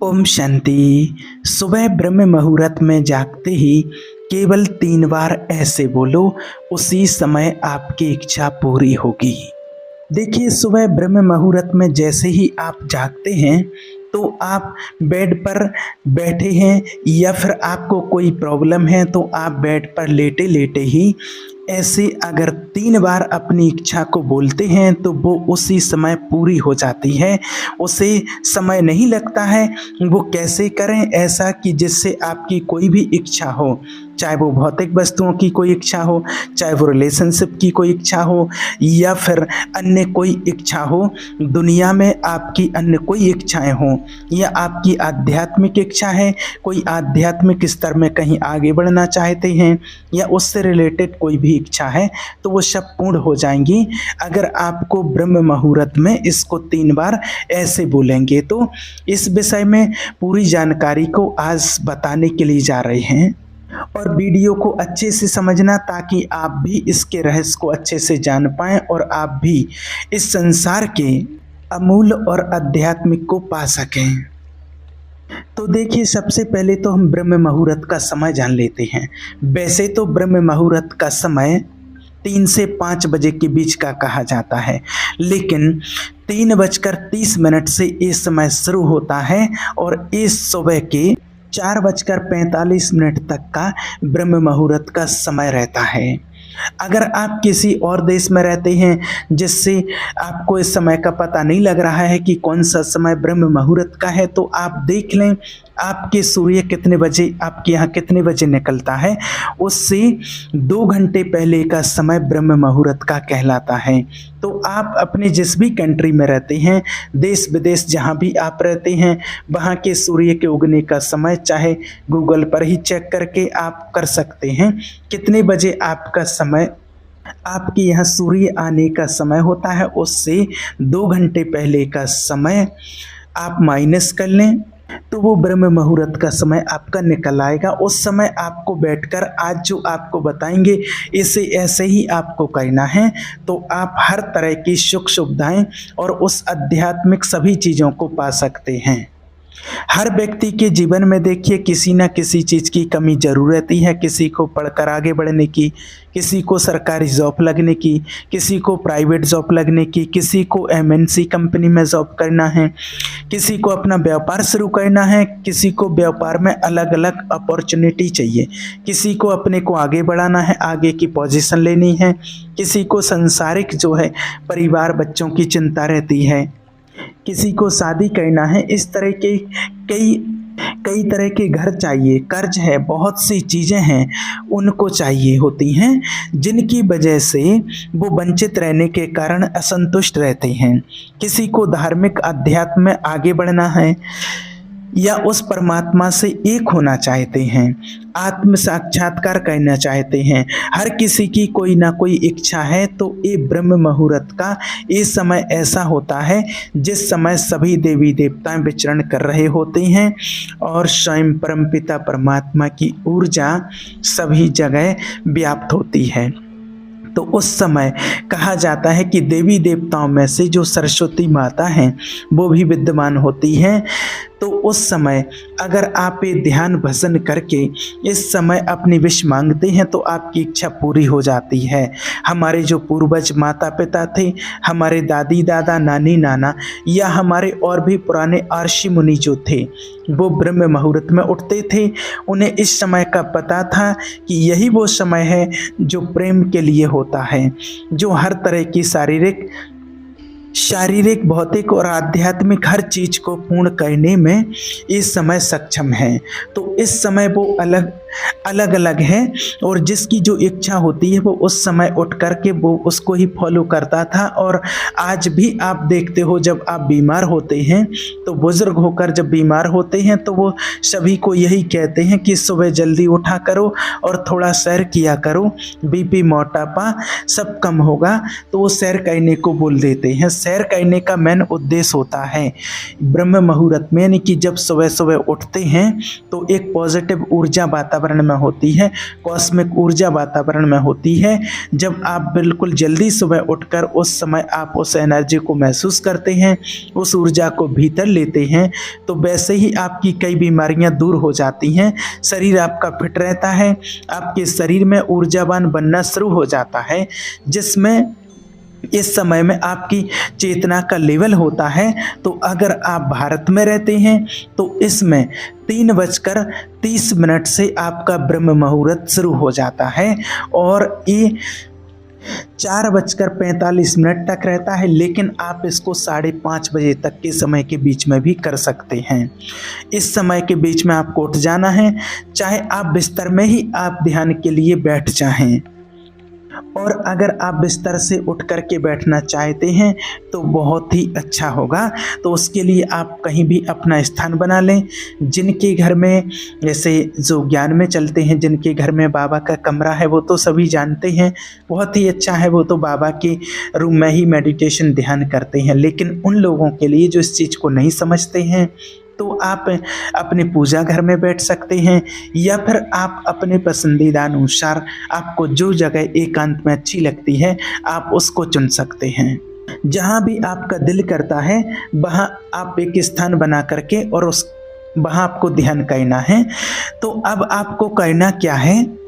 ओम शांति। सुबह ब्रह्म मुहूर्त में जागते ही केवल 3 बार ऐसे बोलो, उसी समय आपकी इच्छा पूरी होगी। देखिए, सुबह ब्रह्म मुहूर्त में जैसे ही आप जागते हैं तो आप बेड पर बैठे हैं या फिर आपको कोई प्रॉब्लम है तो आप बेड पर लेटे लेटे ही ऐसे अगर 3 बार अपनी इच्छा को बोलते हैं तो वो उसी समय पूरी हो जाती है। उसे समय नहीं लगता है। वो कैसे करें ऐसा कि जिससे आपकी कोई भी इच्छा हो, चाहे वो भौतिक वस्तुओं की कोई इच्छा हो, चाहे वो रिलेशनशिप की कोई इच्छा हो या फिर अन्य कोई इच्छा हो, दुनिया में आपकी अन्य कोई इच्छाएं हों या आपकी आध्यात्मिक इच्छा है, कोई आध्यात्मिक स्तर में कहीं आगे बढ़ना चाहते हैं या उससे रिलेटेड कोई भी इच्छा है, तो वो सब पूर्ण हो जाएंगी अगर आपको ब्रह्म मुहूर्त में इसको 3 बार ऐसे बोलेंगे। तो इस विषय में पूरी जानकारी को आज बताने के लिए जा रहे हैं और वीडियो को अच्छे से समझना ताकि आप भी इसके रहस्य को अच्छे से जान पाएं और आप भी इस संसार के अमूल्य और आध्यात्मिक को पा सकें। तो देखिए, सबसे पहले तो हम ब्रह्म मुहूर्त का समय जान लेते हैं। वैसे तो ब्रह्म मुहूर्त का समय 3 से 5 बजे के बीच का कहा जाता है, लेकिन 3:30 से ये समय शुरू होता है और इस सुबह के 4:45 तक का ब्रह्म मुहूर्त का समय रहता है। अगर आप किसी और देश में रहते हैं जिससे आपको इस समय का पता नहीं लग रहा है कि कौन सा समय ब्रह्म मुहूर्त का है, तो आप देख लें आपके सूर्य कितने बजे, आपके यहाँ कितने बजे निकलता है, उससे 2 घंटे पहले का समय ब्रह्म मुहूर्त का कहलाता है। तो आप अपने जिस भी कंट्री में रहते हैं, देश विदेश जहाँ भी आप रहते हैं, वहाँ के सूर्य के उगने का समय चाहे गूगल पर ही चेक करके आप कर सकते हैं कितने बजे आपका समय, आपके यहाँ सूर्य आने का समय होता है, उससे 2 घंटे पहले का समय आप माइनस कर लें तो वो ब्रह्म मुहूर्त का समय आपका निकल आएगा। उस समय आपको बैठकर आज जो आपको बताएंगे इसे ऐसे ही आपको करना है, तो आप हर तरह की सुख सुविधाएं और उस आध्यात्मिक सभी चीज़ों को पा सकते हैं। हर व्यक्ति के जीवन में देखिए किसी न किसी चीज़ की कमी जरूर रहती है। किसी को पढ़कर आगे बढ़ने की, किसी को सरकारी जॉब लगने की, किसी को प्राइवेट जॉब लगने की, किसी को एमएनसी कंपनी में जॉब करना है, किसी को अपना व्यापार शुरू करना है, किसी को व्यापार में अलग अलग अपॉर्चुनिटी चाहिए, किसी को अपने को आगे बढ़ाना है, आगे की पोजीशन लेनी है, किसी को सांसारिक जो है परिवार बच्चों की चिंता रहती है, किसी को शादी करना है। इस तरह के कई तरह के घर चाहिए, कर्ज है, बहुत सी चीज़ें हैं उनको चाहिए होती हैं, जिनकी वजह से वो वंचित रहने के कारण असंतुष्ट रहते हैं। किसी को धार्मिक अध्यात्म में आगे बढ़ना है या उस परमात्मा से एक होना चाहते हैं, आत्म साक्षात्कार करना चाहते हैं। हर किसी की कोई ना कोई इच्छा है। तो ये ब्रह्म मुहूर्त का ये समय ऐसा होता है जिस समय सभी देवी देवता विचरण कर रहे होते हैं और स्वयं परमपिता परमात्मा की ऊर्जा सभी जगह व्याप्त होती है। तो उस समय कहा जाता है कि देवी देवताओं में से जो सरस्वती माता हैं वो भी विद्यमान होती हैं। तो उस समय अगर आप ये ध्यान भजन करके इस समय अपनी विश मांगते हैं तो आपकी इच्छा पूरी हो जाती है। हमारे जो पूर्वज माता पिता थे, हमारे दादी दादा, नानी नाना या हमारे और भी पुराने ऋषि मुनि जो थे, वो ब्रह्म मुहूर्त में उठते थे। उन्हें इस समय का पता था कि यही वो समय है जो प्रेम के लिए होता है, जो हर तरह की शारीरिक भौतिक और आध्यात्मिक हर चीज को पूर्ण करने में इस समय सक्षम है। तो इस समय वो अलग अलग है और जिसकी जो इच्छा होती है वो उस समय उठ करके वो उसको ही फॉलो करता था। और आज भी आप देखते हो जब आप बीमार होते हैं तो बुजुर्ग होकर जब बीमार होते हैं तो वो सभी को यही कहते हैं कि सुबह जल्दी उठा करो और थोड़ा सैर किया करो, बीपी मोटापा सब कम होगा। तो वो सैर करने को बोल देते हैं। सैर करने का मेन उद्देश्य होता है ब्रह्म मुहूर्त में, यानी कि जब सुबह सुबह उठते हैं तो एक पॉजिटिव ऊर्जा वातावरण वातावरण में होती है, कॉस्मिक ऊर्जा वातावरण में होती है। जब आप बिल्कुल जल्दी सुबह उठकर उस समय आप उस एनर्जी को महसूस करते हैं, उस ऊर्जा को भीतर लेते हैं, तो वैसे ही आपकी कई बीमारियां दूर हो जाती हैं, शरीर आपका फिट रहता है, आपके शरीर में ऊर्जावान बनना शुरू हो जाता है, जिसमें इस समय में आपकी चेतना का लेवल होता है। तो अगर आप भारत में रहते हैं तो इसमें 3:30 से आपका ब्रह्म मुहूर्त शुरू हो जाता है और ये 4:45 तक रहता है, लेकिन आप इसको 5:30 बजे तक के समय के बीच में भी कर सकते हैं। इस समय के बीच में आपको उठ जाना है, चाहे आप बिस्तर में ही आप ध्यान के लिए बैठ जाएं। और अगर आप बिस्तर से उठ कर के बैठना चाहते हैं तो बहुत ही अच्छा होगा। तो उसके लिए आप कहीं भी अपना स्थान बना लें। जिनके घर में, जैसे जो ज्ञान में चलते हैं, जिनके घर में बाबा का कमरा है वो तो सभी जानते हैं, बहुत ही अच्छा है, वो तो बाबा के रूम में ही मेडिटेशन ध्यान करते हैं। लेकिन उन लोगों के लिए जो इस चीज़ को नहीं समझते हैं, तो आप अपने पूजा घर में बैठ सकते हैं, या फिर आप अपने पसंदीदा अनुसार आपको जो जगह एकांत में अच्छी लगती है आप उसको चुन सकते हैं। जहाँ भी आपका दिल करता है वहाँ आप एक स्थान बना करके और वहाँ आपको ध्यान करना है। तो अब आपको करना क्या है,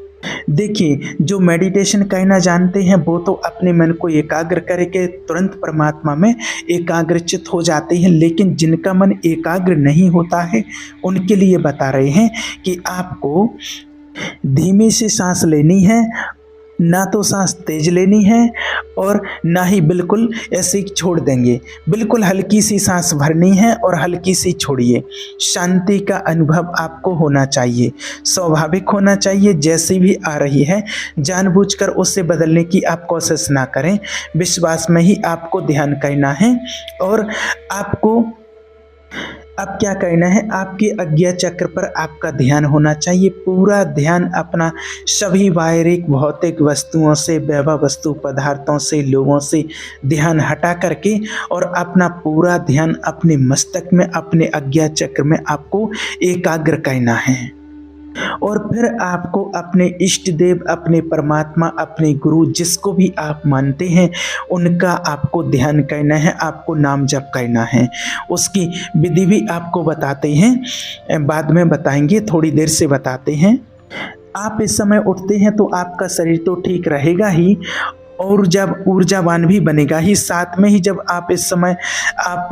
देखिए, जो मेडिटेशन करना जानते हैं वो तो अपने मन को एकाग्र करके तुरंत परमात्मा में एकाग्रचित हो जाते हैं, लेकिन जिनका मन एकाग्र नहीं होता है उनके लिए बता रहे हैं कि आपको धीमी से सांस लेनी है, ना तो सांस तेज लेनी है और ना ही बिल्कुल ऐसे ही छोड़ देंगे। बिल्कुल हल्की सी सांस भरनी है और हल्की सी छोड़िए। शांति का अनुभव आपको होना चाहिए, स्वाभाविक होना चाहिए। जैसी भी आ रही है जानबूझकर उससे बदलने की आप कोशिश ना करें, विश्वास में ही आपको ध्यान करना है। और आपको अब क्या करना है, आपके आज्ञा चक्र पर आपका ध्यान होना चाहिए। पूरा ध्यान अपना सभी बाहरिक भौतिक वस्तुओं से, वैभव वस्तु पदार्थों से, लोगों से ध्यान हटा करके और अपना पूरा ध्यान अपने मस्तक में, अपने आज्ञा चक्र में आपको एकाग्र करना है। और फिर आपको अपने इष्ट देव, अपने परमात्मा, अपने गुरु, जिसको भी आप मानते हैं उनका आपको ध्यान करना है, आपको नाम जप करना है। उसकी विधि भी आपको बताते हैं, बाद में बताएंगे, थोड़ी देर से बताते हैं। आप इस समय उठते हैं तो आपका शरीर तो ठीक रहेगा ही और जब ऊर्जावान भी बनेगा ही। साथ में ही जब आप इस समय आप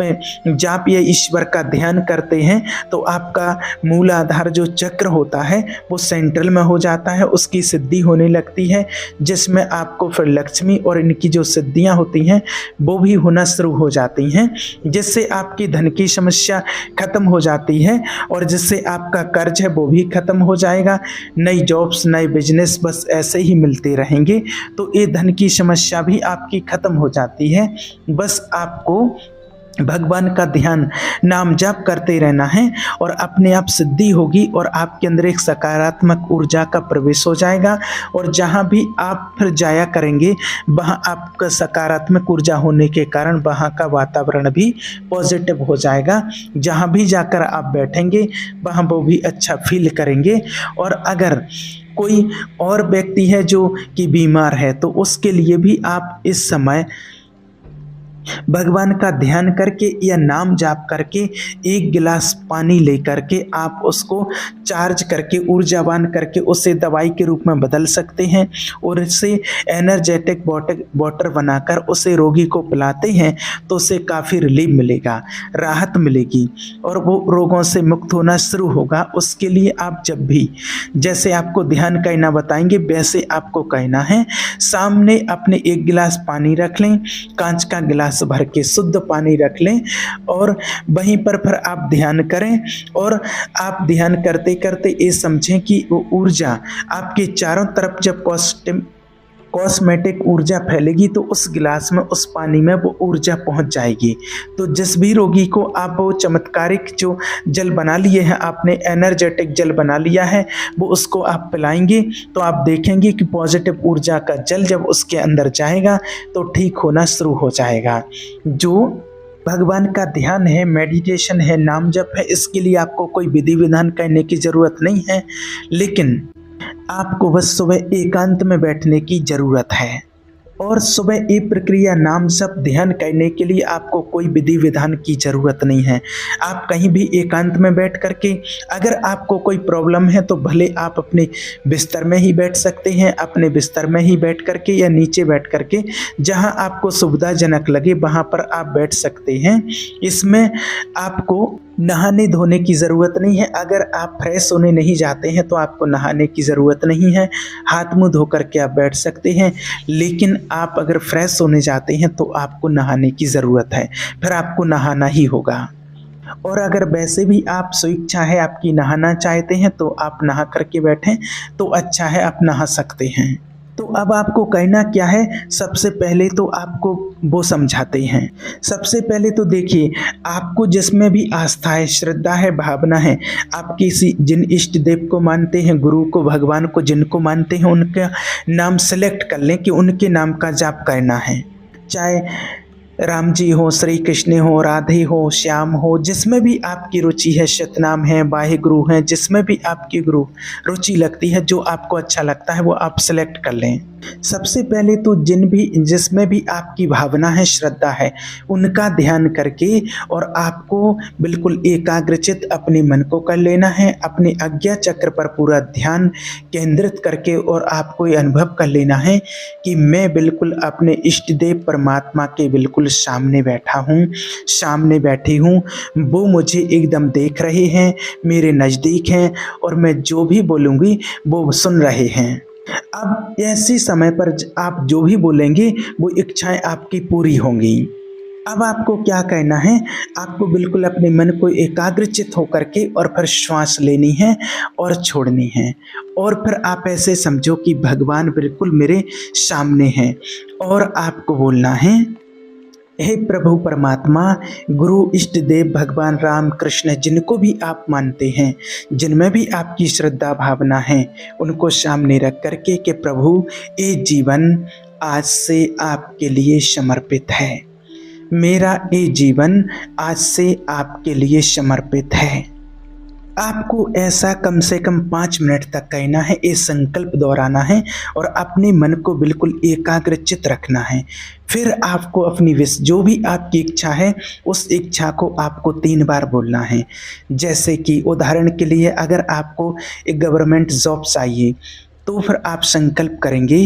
जाप या ईश्वर का ध्यान करते हैं तो आपका मूल आधार जो चक्र होता है वो सेंट्रल में हो जाता है, उसकी सिद्धि होने लगती है, जिसमें आपको फिर लक्ष्मी और इनकी जो सिद्धियां होती हैं वो भी होना शुरू हो जाती हैं, जिससे आपकी धन की समस्या खत्म हो जाती है और जिससे आपका कर्ज है वो भी खत्म हो जाएगा। नई जॉब्स, नए बिजनेस बस ऐसे ही मिलते रहेंगे, तो ये धन की समस्या भी आपकी खत्म हो जाती है। बस आपको भगवान का ध्यान, नाम जाप करते रहना है और अपने आप सिद्धि होगी और आपके अंदर एक सकारात्मक ऊर्जा का प्रवेश हो जाएगा। और जहाँ भी आप फिर जाया करेंगे वहाँ आपका सकारात्मक ऊर्जा होने के कारण वहाँ का वातावरण भी पॉजिटिव हो जाएगा। जहाँ भी जाकर आप बैठेंगे वहाँ वो भी अच्छा फील करेंगे। और अगर कोई और व्यक्ति है जो कि बीमार है तो उसके लिए भी आप इस समय भगवान का ध्यान करके या नाम जाप करके 1 गिलास पानी लेकर के आप उसको चार्ज करके, ऊर्जावान करके उसे दवाई के रूप में बदल सकते हैं और इससे एनर्जेटिक वाटर बनाकर उसे रोगी को पिलाते हैं तो उसे काफ़ी रिलीफ मिलेगा, राहत मिलेगी और वो रोगों से मुक्त होना शुरू होगा। उसके लिए आप जब भी, जैसे आपको ध्यान करना बताएंगे वैसे आपको कहना है। सामने अपने 1 गिलास पानी रख लें, कांच का गिलास भर के शुद्ध पानी रख लें और वहीं पर फिर आप ध्यान करें। और आप ध्यान करते करते ये समझें कि वो ऊर्जा आपके चारों तरफ जब कॉस्मेटिक ऊर्जा फैलेगी तो उस गिलास में, उस पानी में वो ऊर्जा पहुंच जाएगी। तो जिस भी रोगी को आप वो चमत्कारिक जो जल बना लिए हैं, आपने एनर्जेटिक जल बना लिया है, वो उसको आप पिलाएंगे तो आप देखेंगे कि पॉजिटिव ऊर्जा का जल जब उसके अंदर जाएगा तो ठीक होना शुरू हो जाएगा। जो भगवान का ध्यान है, मेडिटेशन है, नाम जप है, इसके लिए आपको कोई विधि विधान करने की ज़रूरत नहीं है, लेकिन आपको बस सुबह एकांत में बैठने की ज़रूरत है। और सुबह ये प्रक्रिया नाम जप ध्यान करने के लिए आपको कोई विधि विधान की ज़रूरत नहीं है। आप कहीं भी एकांत में बैठ करके, अगर आपको कोई प्रॉब्लम है तो भले आप अपने बिस्तर में ही बैठ सकते हैं, अपने बिस्तर में ही बैठ करके या नीचे बैठ करके, जहां आपको सुविधाजनक लगे वहां पर आप बैठ सकते हैं। इसमें आपको नहाने धोने की ज़रूरत नहीं है। अगर आप फ्रेश होने नहीं जाते हैं तो आपको नहाने की ज़रूरत नहीं है, हाथ मुंह धो करके आप बैठ सकते हैं। लेकिन आप अगर फ्रेश होने जाते हैं तो आपको नहाने की ज़रूरत है, फिर आपको नहाना ही होगा। और अगर वैसे भी आप स्वेच्छा है आपकी नहाना चाहते हैं तो आप नहा करके बैठें तो अच्छा है, आप नहा सकते हैं। तो अब आपको करना क्या है, सबसे पहले तो आपको वो समझाते हैं। सबसे पहले तो देखिए, आपको जिसमें भी आस्था है, श्रद्धा है, भावना है, आप किसी जिन इष्ट देव को मानते हैं, गुरु को, भगवान को जिनको मानते हैं, उनका नाम सेलेक्ट कर लें कि उनके नाम का जाप करना है। चाहे राम जी हो, श्री कृष्ण हो, राधे हो, श्याम हो, जिसमें भी आपकी रुचि है, सतनाम है, वाहिगुरु हैं, जिसमें भी आपकी गुरु रुचि लगती है, जो आपको अच्छा लगता है वो आप सेलेक्ट कर लें। सबसे पहले तो जिसमें भी आपकी भावना है, श्रद्धा है, उनका ध्यान करके और आपको बिल्कुल एकाग्रचित अपने मन को कर लेना है। अपने आज्ञा चक्र पर पूरा ध्यान केंद्रित करके और आपको ये अनुभव कर लेना है कि मैं बिल्कुल अपने इष्ट देव परमात्मा के बिल्कुल सामने बैठा हूँ, सामने बैठी हूँ। वो मुझे एकदम देख रहे हैं, मेरे नज़दीक हैं और मैं जो भी बोलूँगी वो सुन रहे हैं। अब ऐसे समय पर आप जो भी बोलेंगे वो इच्छाएं आपकी पूरी होंगी। अब आपको क्या करना है, आपको बिल्कुल अपने मन को एकाग्रचित होकर के और फिर श्वास लेनी है और छोड़नी है। और फिर आप ऐसे समझो कि भगवान बिल्कुल मेरे सामने हैं और आपको बोलना है, हे प्रभु परमात्मा, गुरु, इष्ट देव, भगवान राम कृष्ण, जिनको भी आप मानते हैं, जिनमें भी आपकी श्रद्धा भावना है, उनको सामने रख करके कि प्रभु ये जीवन आज से आपके लिए समर्पित है, मेरा ये जीवन आज से आपके लिए समर्पित है। आपको ऐसा कम से कम 5 मिनट तक कहना है, ये संकल्प दोहराना है और अपने मन को बिल्कुल एकाग्रचित रखना है। फिर आपको अपनी जो भी आपकी इच्छा है उस इच्छा को आपको 3 बार बोलना है। जैसे कि उदाहरण के लिए अगर आपको एक गवर्नमेंट जॉब चाहिए तो फिर आप संकल्प करेंगे,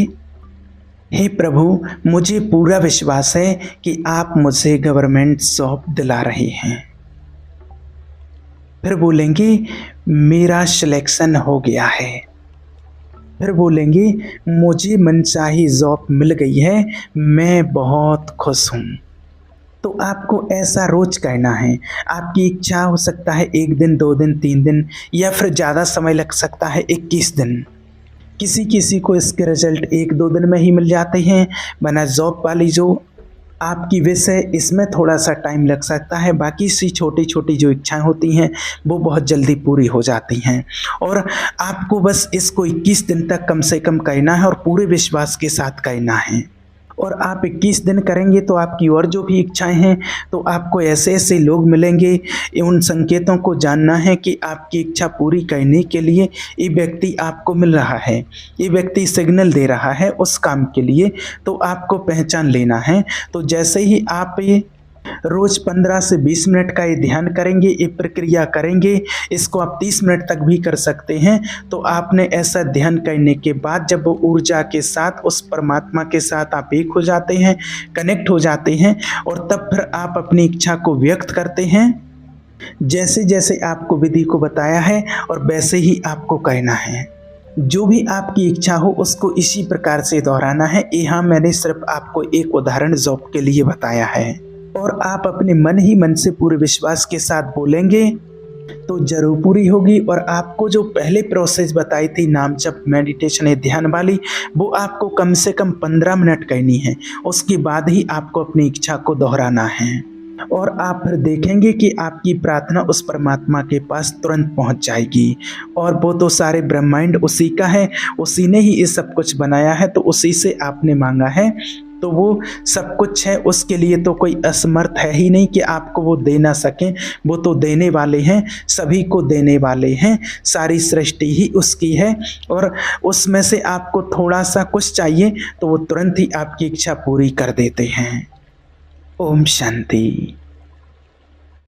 हे प्रभु, मुझे पूरा विश्वास है कि आप मुझे गवर्नमेंट जॉब दिला रहे हैं। फिर बोलेंगे मेरा सिलेक्शन हो गया है। फिर बोलेंगे मुझे मनचाही जॉब मिल गई है, मैं बहुत खुश हूँ। तो आपको ऐसा रोज कहना है। आपकी इच्छा हो सकता है 1 दिन, 2 दिन, 3 दिन या फिर ज़्यादा समय लग सकता है 21 दिन। किसी किसी को इसके रिजल्ट 1-2 दिन में ही मिल जाते हैं, वरना जॉब वाली जो आपकी विश है इसमें थोड़ा सा टाइम लग सकता है। बाकी सी छोटी छोटी जो इच्छाएं होती हैं वो बहुत जल्दी पूरी हो जाती हैं। और आपको बस इसको 21 दिन तक कम से कम करना है और पूरे विश्वास के साथ करना है। और आप 21 दिन करेंगे तो आपकी और जो भी इच्छाएं हैं तो आपको ऐसे ऐसे लोग मिलेंगे। उन संकेतों को जानना है कि आपकी इच्छा पूरी करने के लिए ये व्यक्ति आपको मिल रहा है, ये व्यक्ति सिग्नल दे रहा है उस काम के लिए, तो आपको पहचान लेना है। तो जैसे ही आप ये रोज़ 15 से 20 मिनट का ये ध्यान करेंगे, ये प्रक्रिया करेंगे, इसको आप 30 मिनट तक भी कर सकते हैं। तो आपने ऐसा ध्यान करने के बाद जब वो ऊर्जा के साथ उस परमात्मा के साथ आप एक हो जाते हैं, कनेक्ट हो जाते हैं और तब फिर आप अपनी इच्छा को व्यक्त करते हैं। जैसे जैसे आपको विधि को बताया है और वैसे ही आपको कहना है। जो भी आपकी इच्छा हो उसको इसी प्रकार से दोहराना है। यहाँ मैंने सिर्फ आपको एक उदाहरण जॉब के लिए बताया है और आप अपने मन ही मन से पूरे विश्वास के साथ बोलेंगे तो जरूर पूरी होगी। और आपको जो पहले प्रोसेस बताई थी नाम जप, मेडिटेशन है, ध्यान वाली, वो आपको कम से कम 15 मिनट करनी है। उसके बाद ही आपको अपनी इच्छा को दोहराना है और आप फिर देखेंगे कि आपकी प्रार्थना उस परमात्मा के पास तुरंत पहुंच जाएगी। और वो तो सारे ब्रह्मांड उसी का है, उसी ने ही ये सब कुछ बनाया है, तो उसी से आपने मांगा है तो वो सब कुछ है, उसके लिए तो कोई असमर्थ है ही नहीं कि आपको वो दे ना सकें। वो तो देने वाले हैं, सभी को देने वाले हैं, सारी सृष्टि ही उसकी है। और उसमें से आपको थोड़ा-सा कुछ चाहिए तो वो तुरंत ही आपकी इच्छा पूरी कर देते हैं। ओम शांति।